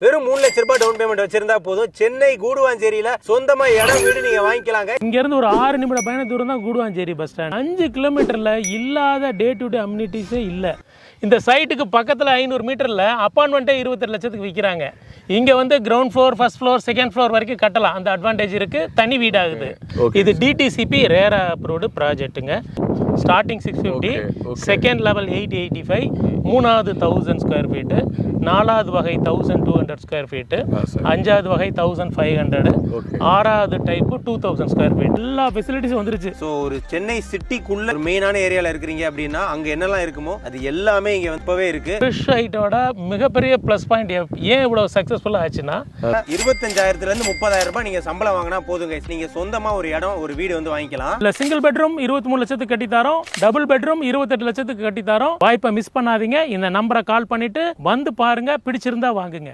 வெறும் 3 லட்சம் ரூபாய் டவுன் பேமெண்ட் வச்சிருந்தா போதும். சென்னை கூடுவாஞ்சேரியில சொந்தமா இடம் வீடு நீங்க வாங்கிக்கலாங்க. இங்க இருந்து ஒரு 6 நிமிட பயண தூரம் தான் கூடுவாஞ்சேரி பஸ் ஸ்டாண்ட். 5 கிலோமீட்டர்ல இல்லாத டே டு டே அம்யூனிட்டிஸே இல்லை. இந்த சைட்டுக்கு பக்கத்தில் 500 மீட்டரில் அப்பார்ட்மெண்ட்டே 28 லட்சத்துக்கு விற்கிறாங்க. இங்கே வந்து ground floor, first floor, second floor வரைக்கும் கட்டலாம். அந்த அட்வான்டேஜ் இருக்குது. தனி வீடாகுது. இது டிடிசிபி ரேரா அப்ரூவ்டு ப்ராஜெக்ட்டுங்க. ஸ்டார்டிங் 650, செகண்ட் லெவல் 885, மூணாவது 1000 ஸ்கொயர் ஃபீட்டு, நாலாவது வகை 1200 ஸ்கொயர் ஃபீட்டு, அஞ்சாவது வகை 1500, ஆறாவது டைப்பு 2000 ஸ்கொயர் ஃபீட். எல்லா ஃபெசிலிட்டிஸும் வந்துருச்சு. ஸோ ஒரு சென்னை சிட்டிக்குள்ள ஒரு மெயினான ஏரியாவில் இருக்கிறீங்க அப்படின்னா அங்கே என்னெல்லாம் இருக்குமோ அது எல்லாமே இங்கே இப்பவே இருக்கு. ஃபிஷ் ஐட்டோட மிகப்பெரிய ப்ளஸ் பாயிண்ட் ஏன் இவ்வளோ சக்ஸஸ்ஃபுல்லாக ஆச்சுன்னா 25,000 30,000 ரூபாய் நீங்கள் சம்பளம் வாங்கினா போதுங்க. நீங்கள் சொந்தமாக ஒரு இடம் ஒரு வீடு வந்து வாங்கிக்கலாம். இல்லை, சிங்கிள் பெட்ரூம் 23 லட்சத்துக்கு கட்டித்தாரோம், டபுள் பெட்ரூம் 28 லட்சத்துக்கு கட்டித்தாரோம். வாய்ப்பை மிஸ் பண்ணாதீங்க. இந்த நம்பரை கால் பண்ணிட்டு வந்து பாருங்க, பிடிச்சிருந்தா வாங்குங்க.